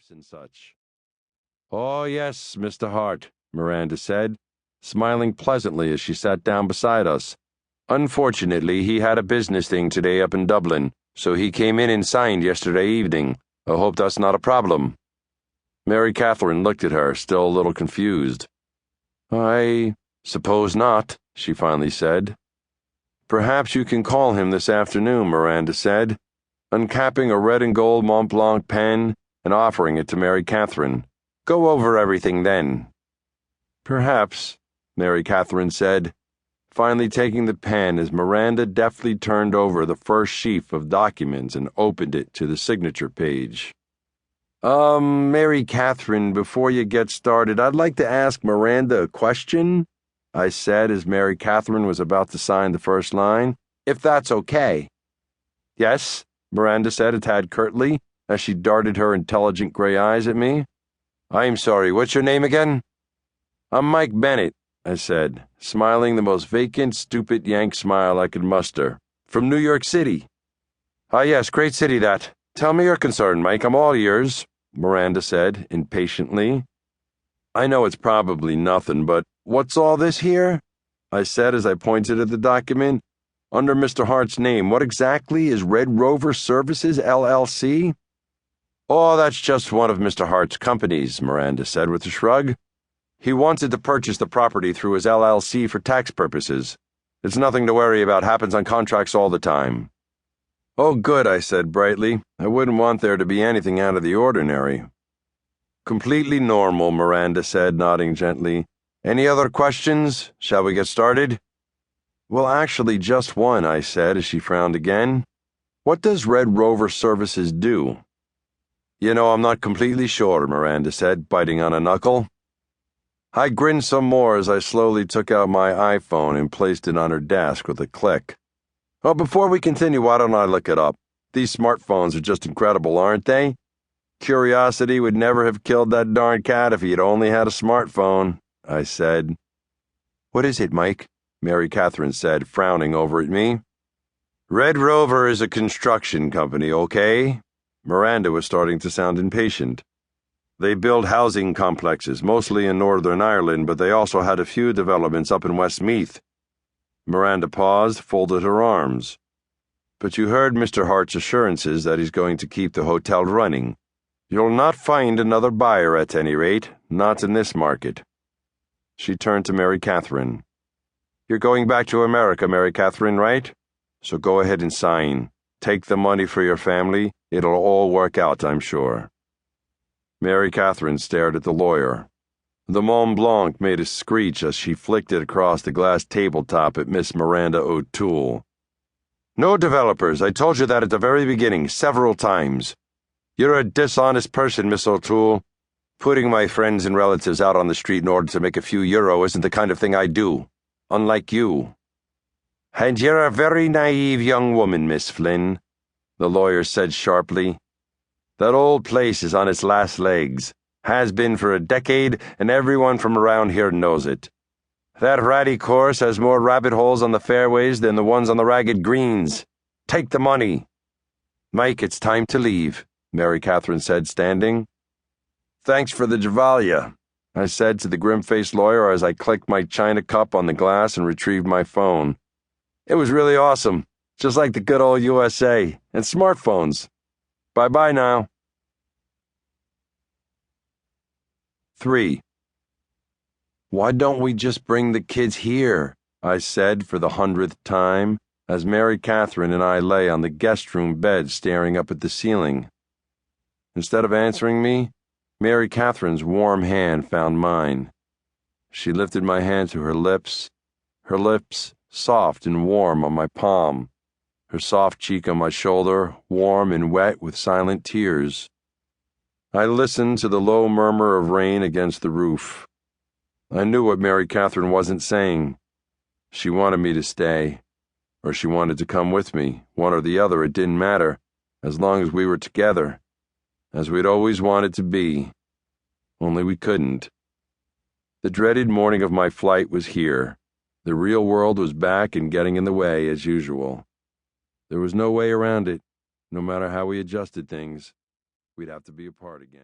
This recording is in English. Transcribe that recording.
gifts and such. "Oh, yes, Mr. Hart," Miranda said, smiling pleasantly as she sat down beside us. "Unfortunately, he had a business thing today up in Dublin, so he came in and signed yesterday evening. I hope that's not a problem." Mary Catherine looked at her, still a little confused. "I suppose not," she finally said. "Perhaps you can call him this afternoon," Miranda said, uncapping a red and gold Mont Blanc pen and offering it to Mary Catherine. "Go over everything then." "Perhaps," Mary Catherine said, finally taking the pen as Miranda deftly turned over the first sheaf of documents and opened it to the signature page. Mary Catherine, before you get started, I'd like to ask Miranda a question," I said as Mary Catherine was about to sign the first line, "if that's okay." "Yes," Miranda said a tad curtly as she darted her intelligent gray eyes at me. "I'm sorry, what's your name again?" "I'm Mike Bennett," I said, smiling the most vacant, stupid Yank smile I could muster. "From New York City." "Ah, yes, great city that. Tell me your concern, Mike, I'm all ears," Miranda said impatiently. "I know it's probably nothing, but what's all this here?" I said as I pointed at the document. "Under Mr. Hart's name, what exactly is Red Rover Services, LLC?" "Oh, that's just one of Mr. Hart's companies," Miranda said with a shrug. "He wanted to purchase the property through his LLC for tax purposes. It's nothing to worry about, happens on contracts all the time." "Oh, good," I said brightly. "I wouldn't want there to be anything out of the ordinary." "Completely normal," Miranda said, nodding gently. "Any other questions? Shall we get started?" "Well, actually, just one," I said as she frowned again. "What does Red Rover Services do?" "You know, I'm not completely sure," Miranda said, biting on a knuckle. I grinned some more as I slowly took out my iPhone and placed it on her desk with a click. "Well, before we continue, why don't I look it up? These smartphones are just incredible, aren't they? Curiosity would never have killed that darn cat if he had only had a smartphone," I said. "What is it, Mike?" Mary Catherine said, frowning over at me. "Red Rover is a construction company, okay?" Miranda was starting to sound impatient. "They build housing complexes, mostly in Northern Ireland, but they also had a few developments up in Westmeath." Miranda paused, folded her arms. "But you heard Mr. Hart's assurances that he's going to keep the hotel running. You'll not find another buyer at any rate, not in this market." She turned to Mary Catherine. "You're going back to America, Mary Catherine, right? So go ahead and sign. Take the money for your family. It'll all work out, I'm sure." Mary Catherine stared at the lawyer. The Mont Blanc made a screech as she flicked it across the glass tabletop at Miss Miranda O'Toole. "No developers, I told you that at the very beginning, several times. You're a dishonest person, Miss O'Toole. Putting my friends and relatives out on the street in order to make a few euro isn't the kind of thing I do, unlike you." "And you're a very naive young woman, Miss Flynn," the lawyer said sharply. "That old place is on its last legs. Has been for a decade, and everyone from around here knows it. That ratty course has more rabbit holes on the fairways than the ones on the ragged greens. Take the money." "Mike, it's time to leave," Mary Catherine said, standing. "Thanks for the Javalia," I said to the grim-faced lawyer as I clicked my china cup on the glass and retrieved my phone. "It was really awesome, just like the good old USA, and smartphones. Bye-bye now." 3. "Why don't we just bring the kids here?" I said for the 100th time, as Mary Catherine and I lay on the guest room bed staring up at the ceiling. Instead of answering me, Mary Catherine's warm hand found mine. She lifted my hand to her lips soft and warm on my palm, her soft cheek on my shoulder, warm and wet with silent tears. I listened to the low murmur of rain against the roof. I knew what Mary Catherine wasn't saying. She wanted me to stay, or she wanted to come with me, one or the other, it didn't matter, as long as we were together, as we'd always wanted to be, only we couldn't. The dreaded morning of my flight was here. The real world was back and getting in the way, as usual. There was no way around it. No matter how we adjusted things, we'd have to be apart again.